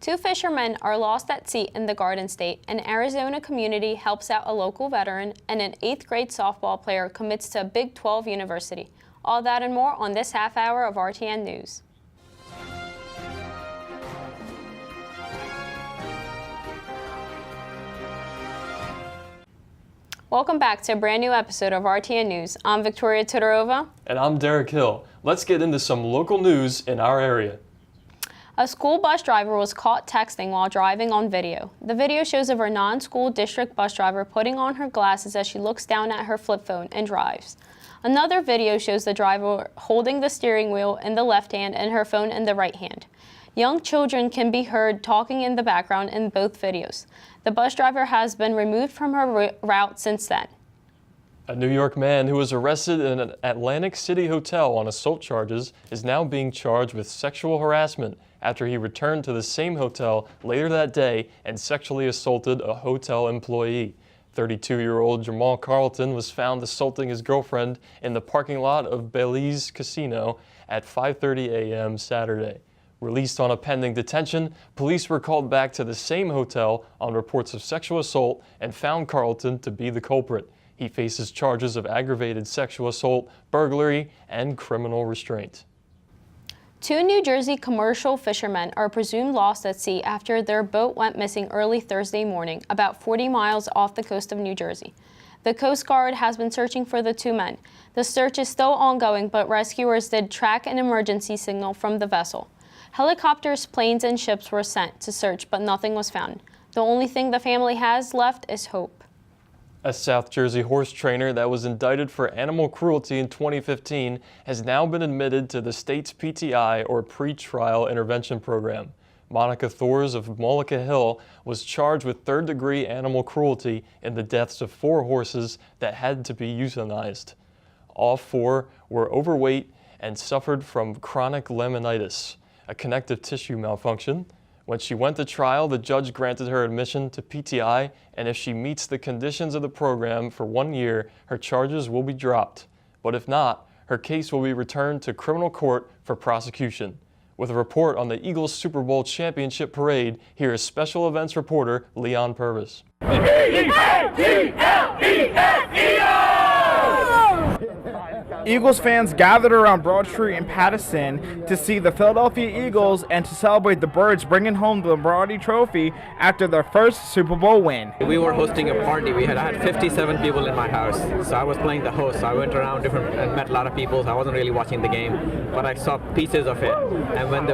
Two fishermen are lost at sea in the Garden State. An Arizona community helps out a local veteran, and an 8th grade softball player commits to a Big 12 university. All that and more on this half hour of RTN News. Welcome back to a brand new episode of RTN News. I'm Victoria Todorova. And I'm Derek Hill. Let's get into some local news in our area. A school bus driver was caught texting while driving on video. The video shows of a non-school district bus driver putting on her glasses as she looks down at her flip phone and drives. Another video shows the driver holding the steering wheel in the left hand and her phone in the right hand. Young children can be heard talking in the background in both videos. The bus driver has been removed from her route since then. A New York man who was arrested in an Atlantic City hotel on assault charges is now being charged with sexual harassment after he returned to the same hotel later that day and sexually assaulted a hotel employee. 32-year-old Jamal Carlton was found assaulting his girlfriend in the parking lot of Belize Casino at 5:30 a.m. Saturday. Released on a pending detention, police were called back to the same hotel on reports of sexual assault and found Carlton to be the culprit. He faces charges of aggravated sexual assault, burglary, and criminal restraint. Two New Jersey commercial fishermen are presumed lost at sea after their boat went missing early Thursday morning, about 40 miles off the coast of New Jersey. The Coast Guard has been searching for the two men. The search is still ongoing, but rescuers did track an emergency signal from the vessel. Helicopters, planes, and ships were sent to search, but nothing was found. The only thing the family has left is hope. A South Jersey horse trainer that was indicted for animal cruelty in 2015 has now been admitted to the state's PTI, or Pre-Trial Intervention Program. Monica Thors of Mullica Hill was charged with third-degree animal cruelty in the deaths of 4 horses that had to be euthanized. All 4 were overweight and suffered from chronic laminitis, a connective tissue malfunction. When she went to trial, the judge granted her admission to PTI, and if she meets the conditions of the program for 1 year, her charges will be dropped. But if not, her case will be returned to criminal court for prosecution. With a report on the Eagles Super Bowl championship parade, here is special events reporter Leon Purvis. Eagles fans gathered around Broad Street in Paterson to see the Philadelphia Eagles and to celebrate the Birds bringing home the Lombardi Trophy after their first Super Bowl win. We were hosting a party. I had 57 people in my house, so I was playing the host. So I went around and met a lot of people. So I wasn't really watching the game, but I saw pieces of it. And when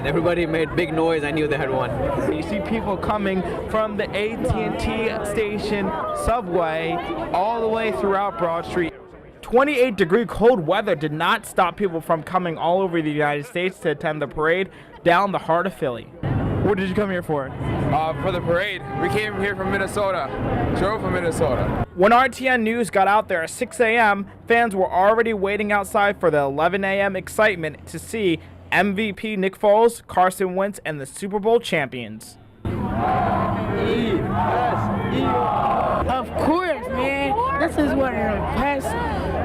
everybody made big noise, I knew they had won. You see people coming from the AT&T station subway all the way throughout Broad Street. 28-degree cold weather did not stop people from coming all over the United States to attend the parade down the heart of Philly. What did you come here for? For the parade. We came here from Minnesota. Drove from Minnesota. When RTN News got out there at 6 a.m., fans were already waiting outside for the 11 a.m. excitement to see MVP Nick Foles, Carson Wentz, and the Super Bowl champions. Of course, man. This is one of the best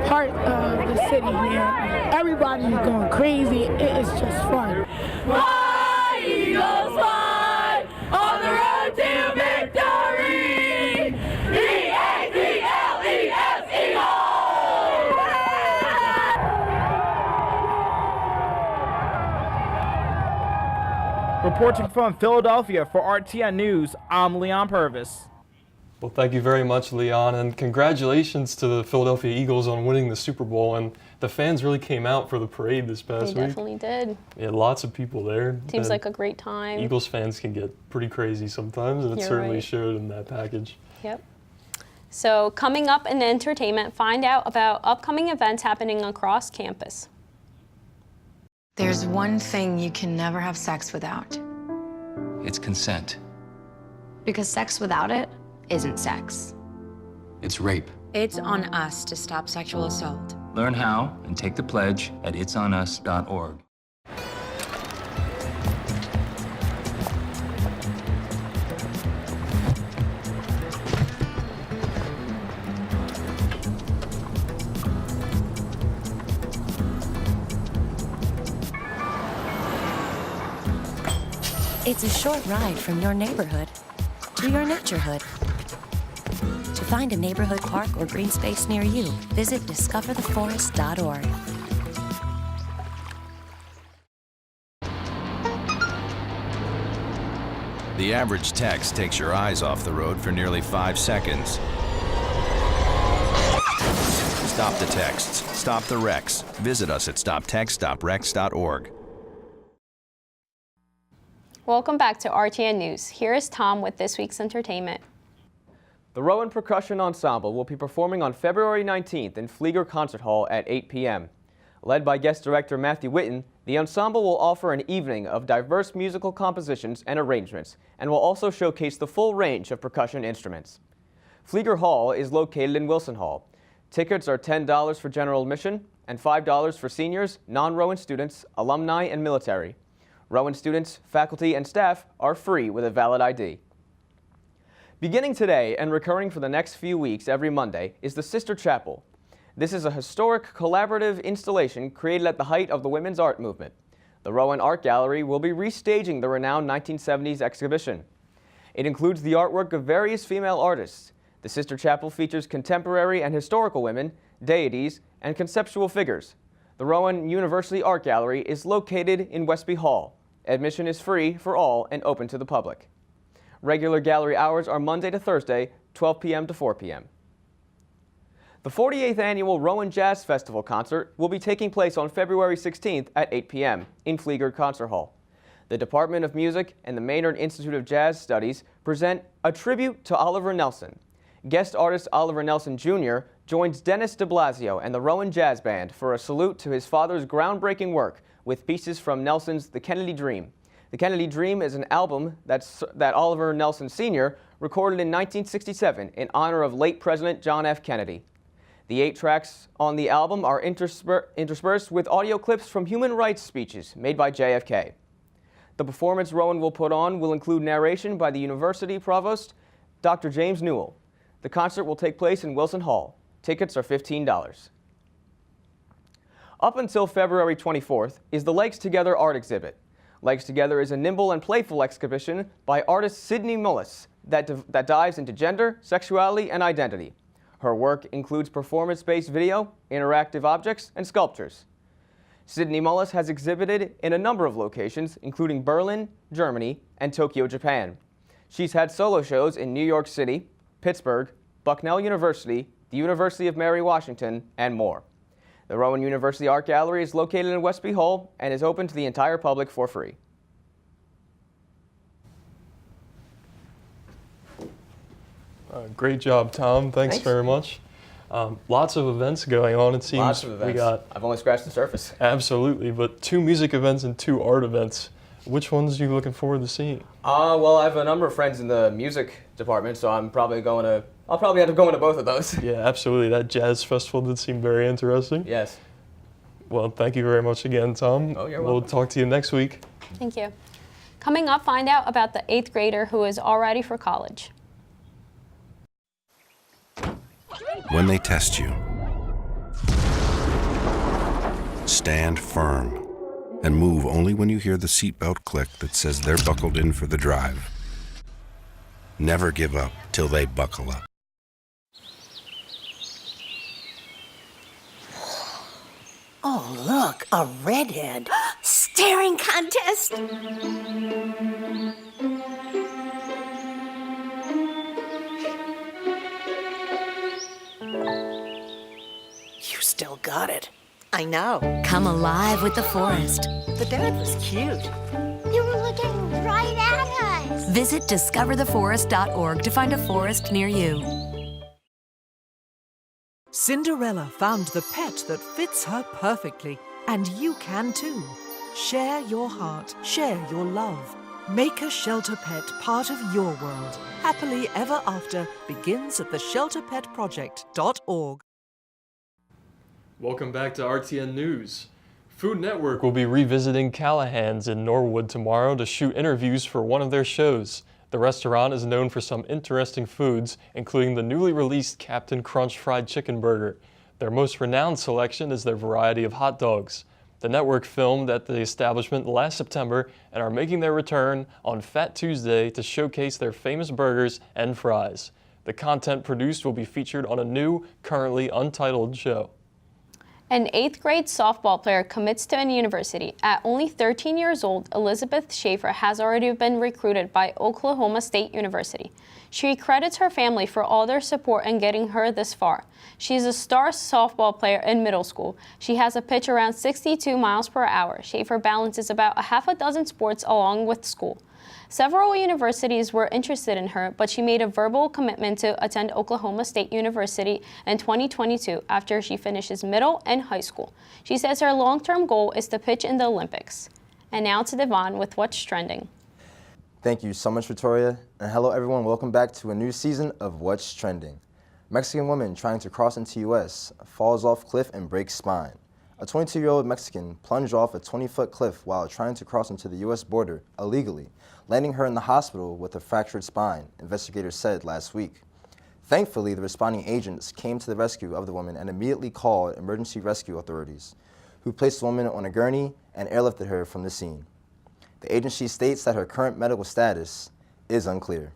parts of the city, man. Everybody's going crazy. It's just fun. Fly, Eagles, fly on the road to victory. E-A-G-L-E-S, Eagles! Reporting from Philadelphia for RTN News, I'm Leon Purvis. Well, thank you very much, Leon, and congratulations to the Philadelphia Eagles on winning the Super Bowl. And the fans really came out for the parade this past week. They definitely did. Yeah, lots of people there. Seems like a great time. Eagles fans can get pretty crazy sometimes, and it certainly right. showed in that package. Yep. So coming up in entertainment, find out about upcoming events happening across campus. There's one thing you can never have sex without. It's consent. Because sex without it isn't sex. It's rape. It's on us to stop sexual assault. Learn how and take the pledge at itsonus.org. It's a short ride from your neighborhood to your naturehood. To find a neighborhood park or green space near you, visit discovertheforest.org. The average text takes your eyes off the road for nearly 5 seconds. Stop the texts. Stop the wrecks. Visit us at stoptextsstopwrecks.org. Welcome back to RTN News. Here is Tom with this week's entertainment. The Rowan Percussion Ensemble will be performing on February 19th in Flieger Concert Hall at 8 p.m. Led by guest director Matthew Whitten, the ensemble will offer an evening of diverse musical compositions and arrangements and will also showcase the full range of percussion instruments. Flieger Hall is located in Wilson Hall. Tickets are $10 for general admission and $5 for seniors, non-Rowan students, alumni, and military. Rowan students, faculty, and staff are free with a valid ID. Beginning today and recurring for the next few weeks every Monday is the Sister Chapel. This is a historic collaborative installation created at the height of the women's art movement. The Rowan Art Gallery will be restaging the renowned 1970s exhibition. It includes the artwork of various female artists. The Sister Chapel features contemporary and historical women, deities, and conceptual figures. The Rowan University Art Gallery is located in Westby Hall. Admission is free for all and open to the public. Regular gallery hours are Monday to Thursday, 12 p.m. to 4 p.m. The 48th Annual Rowan Jazz Festival concert will be taking place on February 16th at 8 p.m. in Flieger Concert Hall. The Department of Music and the Maynard Institute of Jazz Studies present a tribute to Oliver Nelson. Guest artist Oliver Nelson Jr. joins Dennis de Blasio and the Rowan Jazz Band for a salute to his father's groundbreaking work with pieces from Nelson's The Kennedy Dream. The Kennedy Dream is an album that Oliver Nelson Sr. recorded in 1967 in honor of late President John F. Kennedy. The 8 tracks on the album are interspersed with audio clips from human rights speeches made by JFK. The performance Rowan will put on will include narration by the University Provost, Dr. James Newell. The concert will take place in Wilson Hall. Tickets are $15. Up until February 24th is the Legs Together art exhibit. Legs Together is a nimble and playful exhibition by artist Sydney Mullis that dives into gender, sexuality, and identity. Her work includes performance-based video, interactive objects, and sculptures. Sydney Mullis has exhibited in a number of locations, including Berlin, Germany, and Tokyo, Japan. She's had solo shows in New York City, Pittsburgh, Bucknell University, the University of Mary Washington, and more. The Rowan University Art Gallery is located in Westby Hall and is open to the entire public for free. Great job, Tom. Thanks very much. Lots of events going on, it seems. Lots of events. I've only scratched the surface. Absolutely, but 2 music events and 2 art events. Which ones are you looking forward to seeing? Well, I have a number of friends in the music department, so I'll probably end up going to both of those. Yeah, absolutely. That jazz festival did seem very interesting. Yes. Well, thank you very much again, Tom. Oh, you're welcome. We'll talk to you next week. Thank you. Coming up, find out about the 8th grader who is all ready for college. When they test you, stand firm and move only when you hear the seatbelt click that says they're buckled in for the drive. Never give up till they buckle up. Oh, look, a redhead. Staring contest. You still got it. I know. Come alive with the forest. The dad was cute. You were looking right at us. Visit discovertheforest.org to find a forest near you. Cinderella found the pet that fits her perfectly, and you can too. Share your heart, share your love. Make a shelter pet part of your world. Happily Ever After begins at theshelterpetproject.org. Welcome back to RTN News. Food Network will be revisiting Callahan's in Norwood tomorrow to shoot interviews for one of their shows. The restaurant is known for some interesting foods, including the newly released Captain Crunch Fried Chicken Burger. Their most renowned selection is their variety of hot dogs. The network filmed at the establishment last September and are making their return on Fat Tuesday to showcase their famous burgers and fries. The content produced will be featured on a new, currently untitled show. An 8th grade softball player commits to a university. At only 13 years old, Elizabeth Schaefer has already been recruited by Oklahoma State University. She credits her family for all their support in getting her this far. She's a star softball player in middle school. She has a pitch around 62 miles per hour. Schaefer balances about a half a dozen sports along with school. Several universities were interested in her, but she made a verbal commitment to attend Oklahoma State University in 2022 after she finishes middle and high school. She says her long-term goal is to pitch in the Olympics. And now to Devon with What's Trending. Thank you so much, Victoria. And hello, everyone. Welcome back to a new season of What's Trending. Mexican woman trying to cross into U.S. falls off cliff and breaks spine. A 22-year-old Mexican plunged off a 20-foot cliff while trying to cross into the U.S. border illegally, landing her in the hospital with a fractured spine, investigators said last week. Thankfully, the responding agents came to the rescue of the woman and immediately called emergency rescue authorities, who placed the woman on a gurney and airlifted her from the scene. The agency states that her current medical status is unclear.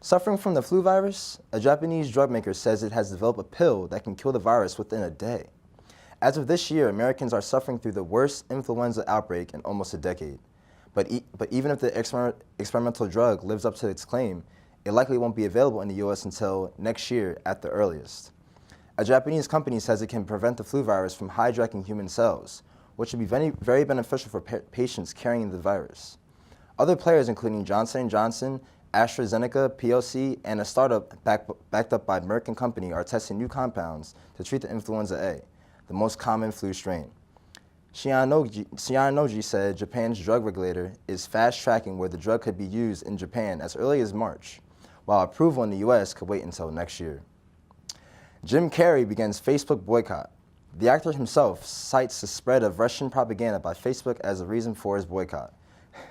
Suffering from the flu virus, a Japanese drug maker says it has developed a pill that can kill the virus within a day. As of this year, Americans are suffering through the worst influenza outbreak in almost a decade. But even if the experimental drug lives up to its claim, it likely won't be available in the U.S. until next year at the earliest. A Japanese company says it can prevent the flu virus from hijacking human cells, which would be very beneficial for patients carrying the virus. Other players, including Johnson & Johnson, AstraZeneca plc, and a startup backed up by Merck & Company, are testing new compounds to treat the influenza A, the most common flu strain. Shianoji said Japan's drug regulator is fast-tracking where the drug could be used in Japan as early as March, while approval in the U.S. could wait until next year. Jim Carrey begins Facebook boycott. The actor himself cites the spread of Russian propaganda by Facebook as a reason for his boycott.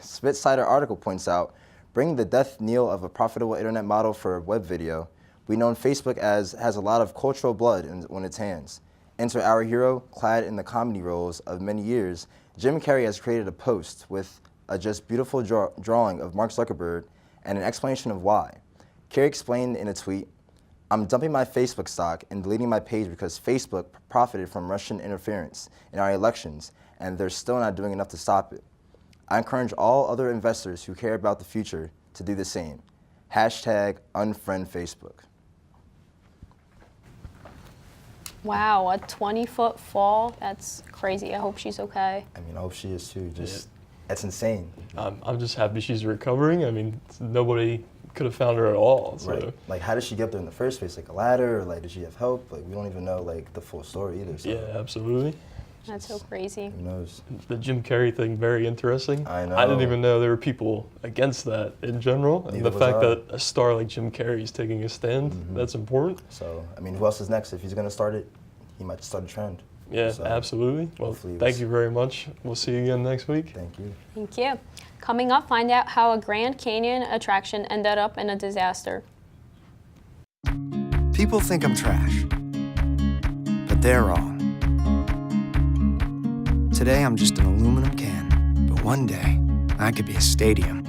Spitsider article points out, bringing the death knell of a profitable internet model for web video, we know Facebook as has a lot of cultural blood on its hands. Enter our hero, clad in the comedy roles of many years. Jim Carrey has created a post with a just beautiful drawing of Mark Zuckerberg and an explanation of why. Carrey explained in a tweet, "I'm dumping my Facebook stock and deleting my page because Facebook profited from Russian interference in our elections, and they're still not doing enough to stop it. I encourage all other investors who care about the future to do the same. Hashtag unfriend Facebook." Wow, a 20-foot fall? That's crazy. I hope she's okay. I mean, I hope she is too. That's insane. I'm just happy she's recovering. I mean, nobody could have found her at all. So. Right. Like, how did she get up there in the first place? Like a ladder, or like did she have help? Like, we don't even know like the full story either. So. Yeah, absolutely. That's so crazy. Who knows? The Jim Carrey thing, very interesting. I know. I didn't even know there were people against that in general. And the fact that a star like Jim Carrey is taking a stand, that's important. So, I mean, who else is next? If he's going to start it, he might start a trend. Yeah, so, absolutely. Well, thank you very much. We'll see you again next week. Thank you. Thank you. Coming up, find out how a Grand Canyon attraction ended up in a disaster. People think I'm trash, but they're wrong. Today I'm just an aluminum can, but one day I could be a stadium.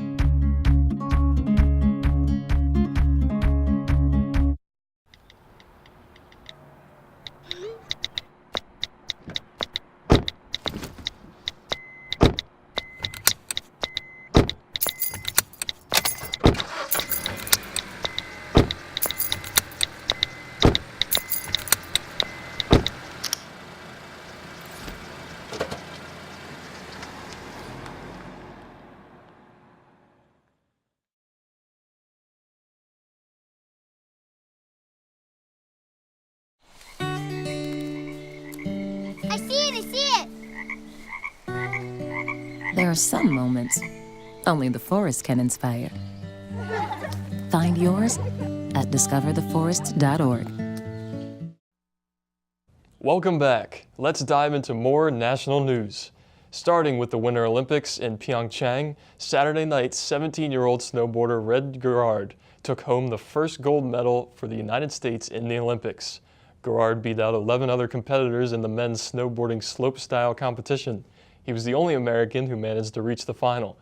There are some moments only the forest can inspire. Find yours at discovertheforest.org. Welcome back. Let's dive into more national news. Starting with the Winter Olympics in Pyeongchang, Saturday night, 17-year-old snowboarder Red Gerard took home the first gold medal for the United States in the Olympics. Garrard beat out 11 other competitors in the men's snowboarding slopestyle competition. He was the only American who managed to reach the final.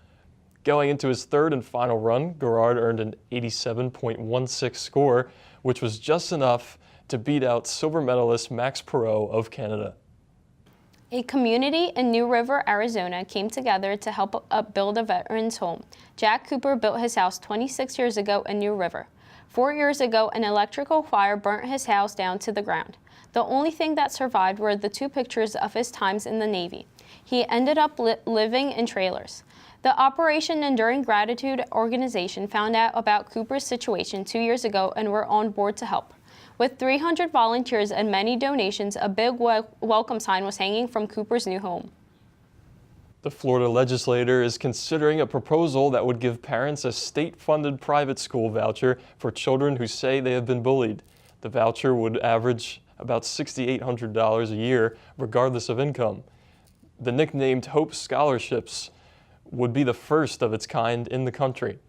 Going into his third and final run, Garrard earned an 87.16 score, which was just enough to beat out silver medalist Max Perot of Canada. A community in New River, Arizona came together to help build a veteran's home. Jack Cooper built his house 26 years ago in New River. 4 years ago, an electrical fire burnt his house down to the ground. The only thing that survived were the 2 pictures of his times in the Navy. He ended up living in trailers. The Operation Enduring Gratitude organization found out about Cooper's situation 2 years ago and were on board to help. With 300 volunteers and many donations, a big welcome sign was hanging from Cooper's new home. The Florida legislature is considering a proposal that would give parents a state-funded private school voucher for children who say they have been bullied. The voucher would average about $6,800 a year, regardless of income. The nicknamed Hope Scholarships would be the first of its kind in the country.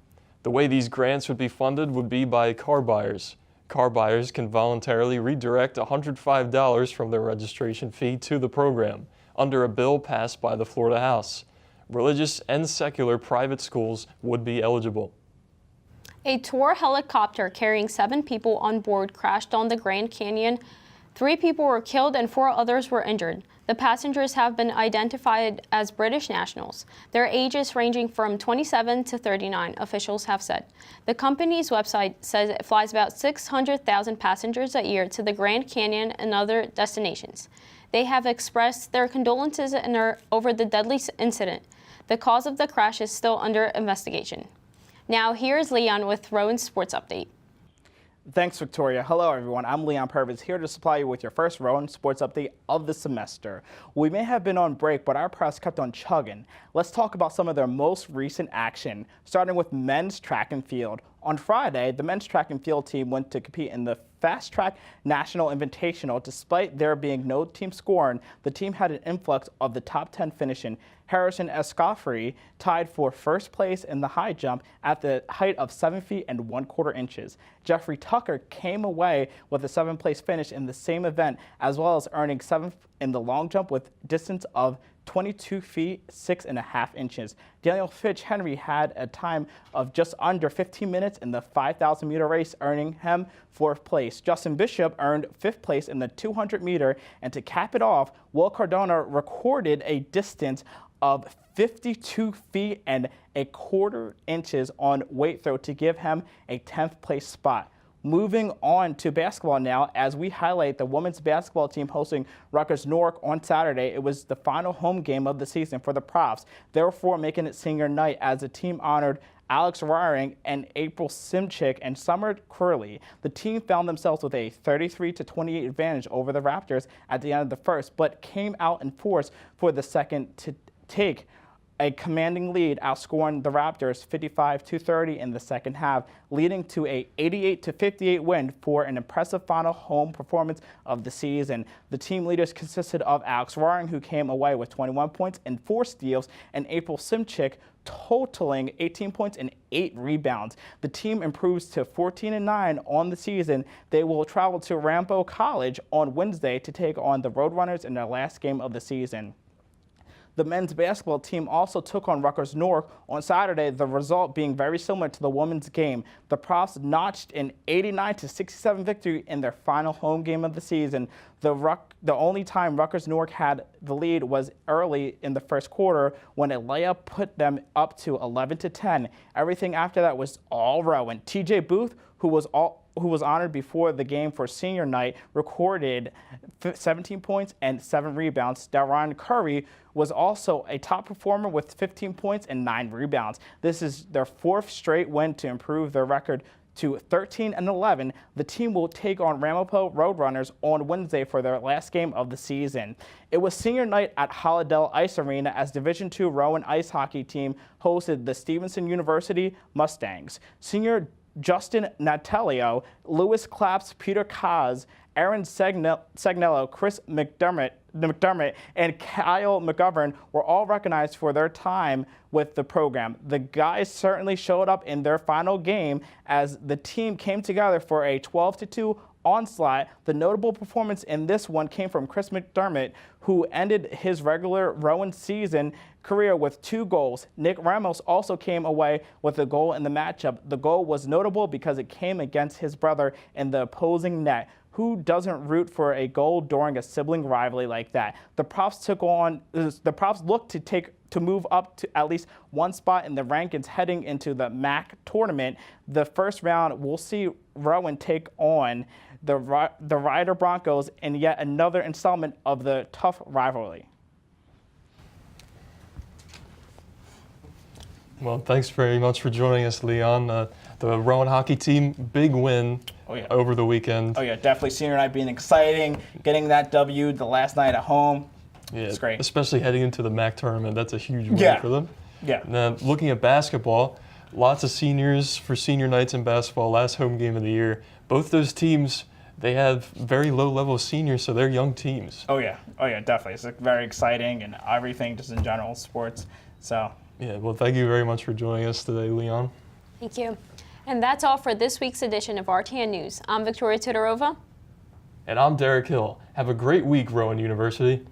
The way these grants would be funded would be by car buyers. Car buyers can voluntarily redirect $105 from their registration fee to the program under a bill passed by the Florida House. Religious and secular private schools would be eligible. A tour helicopter carrying 7 people on board crashed on the Grand Canyon. 3 people were killed and 4 others were injured. The passengers have been identified as British nationals, their ages ranging from 27 to 39, officials have said. The company's website says it flies about 600,000 passengers a year to the Grand Canyon and other destinations. They have expressed their condolences over the deadly incident. The cause of the crash is still under investigation. Now here's Leon with Rowan's Sports Update. Thanks, Victoria. Hello, everyone. I'm Leon Purvis, here to supply you with your first Rowan Sports Update of the semester. We may have been on break, but our press kept on chugging. Let's talk about some of their most recent action, starting with men's track and field. On Friday, the men's track and field team went to compete in the Fast Track National Invitational. Despite there being no team scoring, the team had an influx of the top 10 finishing. Harrison Escoffrey tied for first place in the high jump at the height of 7 feet and 1/4 inches. Jeffrey Tucker came away with a 7th place finish in the same event, as well as earning 7th in the long jump with distance of 22 feet 6.5 inches. Daniel Fitch Henry had a time of just under 15 minutes in the 5,000 meter race, earning him 4th place. Justin Bishop earned 5th place in the 200 meter, and to cap it off, Will Cardona recorded a distance of 52 feet and 1/4 inches on weight throw to give him a 10th place spot. Moving on to basketball now, as we highlight the women's basketball team hosting Rutgers Newark on Saturday. It was the final home game of the season for the Profs, therefore making it senior night as the team honored Alex Raring and April Simchick and Summer Curley. The team found themselves with a 33-28 advantage over the Raptors at the end of the first, but came out in force for the second to take a commanding lead, outscoring the Raptors 55-30 in the second half, leading to a 88-58 win for an impressive final home performance of the season. The team leaders consisted of Alex Raring, who came away with 21 points and 4 steals, and April Simchick, totaling 18 points and 8 rebounds. The team improves to 14-9 on the season. They will travel to Rambo College on Wednesday to take on the Roadrunners in their last game of the season. The men's basketball team also took on Rutgers Newark on Saturday, the result being very similar to the women's game. The Profs notched an 89-67 victory in their final home game of the season. The only time Rutgers Newark had the lead was early in the first quarter when a layup put them up to 11-10. Everything after that was all Rowan. TJ Booth, who was honored before the game for senior night, recorded 17 points and 7 rebounds. Daron Curry was also a top performer with 15 points and 9 rebounds. This is their 4th straight win to improve their record to 13-11. The team will take on Ramapo Roadrunners on Wednesday for their last game of the season. It was senior night at Holliday Ice Arena as Division II Rowan ice hockey team hosted the Stevenson University Mustangs. Senior Justin Natalio, Lewis Claps, Peter Kaz, Aaron Segnello, Chris McDermott, and Kyle McGovern were all recognized for their time with the program. The guys certainly showed up in their final game as the team came together for a 12-2 onslaught. The notable performance in this one came from Chris McDermott, who ended his regular Rowan season career with 2 goals. Nick Ramos also came away with a goal in the matchup. The goal was notable because it came against his brother in the opposing net. Who doesn't root for a goal during a sibling rivalry like that? The Profs looked to move up to at least 1 spot in the rankings heading into the MAC tournament. The first round, we'll see Rowan take on the Rider Broncos in yet another installment of the tough rivalry. Well, thanks very much for joining us, Leon. The Rowan hockey team, big win over the weekend. Oh yeah, definitely senior night being exciting, getting that W the last night at home. Yeah, it's great. Especially heading into the MAC tournament, that's a huge win for them. Yeah. Now, looking at basketball, lots of seniors for senior nights in basketball, last home game of the year. Both those teams, they have very low level seniors, so they're young teams. Oh yeah, definitely. It's very exciting and everything just in general sports. So. Yeah, well, thank you very much for joining us today, Leon. Thank you. And that's all for this week's edition of RTN News. I'm Victoria Todorova. And I'm Derek Hill. Have a great week, Rowan University.